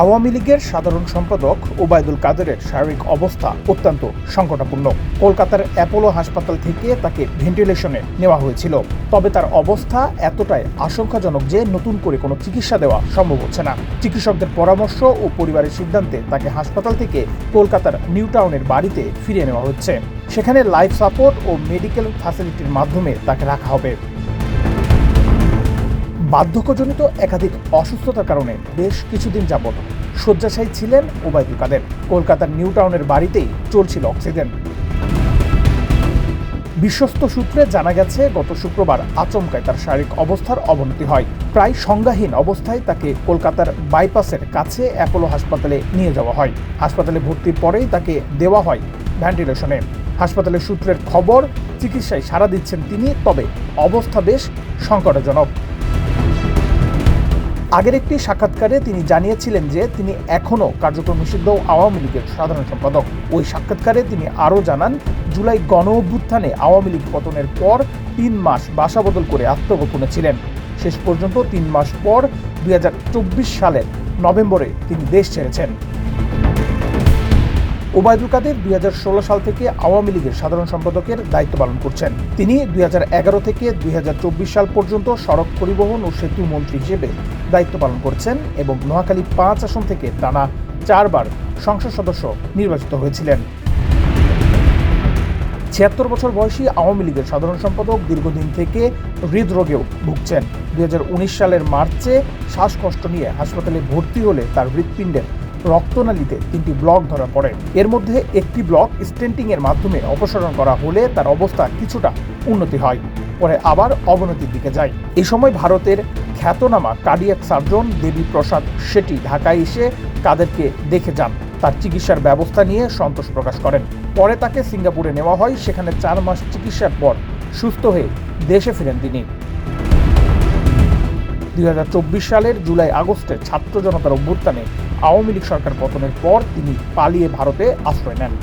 আওয়ামী লীগের সাধারণ সম্পাদক ওবায়দুল কাদেরের শারীরিক অবস্থা অত্যন্ত সংকটাপন্ন। কলকাতার অ্যাপোলো হাসপাতাল থেকে তাকে ভেন্টিলেশনে নেওয়া হয়েছিল। তবে তার অবস্থা এতটাই আশঙ্কাজনক যে নতুন করে কোনো চিকিৎসা দেওয়া সম্ভব হচ্ছে না। চিকিৎসকদের পরামর্শ ও পরিবারের সিদ্ধান্তে তাকে হাসপাতাল থেকে কলকাতার নিউ টাউনের বাড়িতে ফিরিয়ে নেওয়া হচ্ছে। সেখানে লাইফ সাপোর্ট ও মেডিকেল ফ্যাসিলিটির মাধ্যমে তাকে রাখা হবে। বার্ধক্যজনিত একাধিক অসুস্থতার কারণে বেশ কিছুদিন যাবৎ শয্যাশায়ী ছিলেন ওবায়দুল কাদের। কলকাতার নিউ টাউনের বাড়িতেই চলছিল অক্সিজেন। বিশ্বস্ত সূত্রে জানা গেছে, গত শুক্রবার আচমকায় তার শারীরিক অবস্থার অবনতি হয়। প্রায় সংজ্ঞাহীন অবস্থায় তাকে কলকাতার বাইপাসের কাছে অ্যাপোলো হাসপাতালে নিয়ে যাওয়া হয়। হাসপাতালে ভর্তির পরেই তাকে দেওয়া হয় ভেন্টিলেশনে। হাসপাতালের সূত্রের খবর, চিকিৎসায় সাড়া দিচ্ছেন তিনি, তবে অবস্থা বেশ সংকটজনক। আগের একটি সাক্ষাৎকারে তিনি জানিয়েছিলেন যে তিনি এখনও কার্যক্রম নিষিদ্ধ আওয়ামী লীগের সাধারণ সম্পাদক। ওই সাক্ষাৎকারে তিনি আরও জানান, জুলাই গণ অভ্যুত্থানে আওয়ামী লীগ পতনের পর ৩ মাস বাসা বদল করে আত্মগোপনে ছিলেন। শেষ পর্যন্ত ৩ মাস পর ২০২৪ সালের নভেম্বরে তিনি দেশ ছেড়েছেন। ওবায়দুল কাদের ২০১৬ সাল থেকে আওয়ামী লীগের সাধারণ সম্পাদকের দায়িত্ব পালন করছেন। তিনি ২০১১ থেকে ২০২৪ সাল পর্যন্ত সড়ক পরিবহন ও সেতু মন্ত্রী হিসেবে দায়িত্ব পালন করছেন এবং নোয়াখালী ৫ আসন থেকে টানা ৪ বার সংসদ সদস্য নির্বাচিত হয়েছিলেন। ৭৬ বছর বয়সী আওয়ামী লীগের সাধারণ সম্পাদক দীর্ঘদিন থেকে হৃদরোগেও ভুগছেন। ২০১৯ সালের মার্চে শ্বাসকষ্ট নিয়ে হাসপাতালে ভর্তি হলে তার হৃৎপিণ্ডের রক্তনালীতে ৩টি ব্লক ধরা পড়ে। এর মধ্যে একটি ব্লক স্টেন্টিং এর মাধ্যমে অপসারণ করা হলে তার অবস্থা কিছুটা উন্নতি হয়, পরে আবার অবনতির দিকে যায়। এই সময় ভারতের খ্যাতনামা কার্ডিয়াক সার্জন দেবী প্রসাদ শেট্টি ঢাকায় এসে কাদেরকে দেখে যান। তার চিকিৎসার ব্যবস্থা নিয়ে সন্তোষ প্রকাশ করেন। পরে তাকে সিঙ্গাপুরে নেওয়া হয়। সেখানে ৪ মাস চিকিৎসার পর সুস্থ হয়ে দেশে ফিরেন তিনি। ২০২৪ সালের জুলাই আগস্টে ছাত্র জনতার অভ্যুত্থানে আওয়ামী লীগ সরকার পতনের পর তিনি পালিয়ে ভারতে আশ্রয় নেন।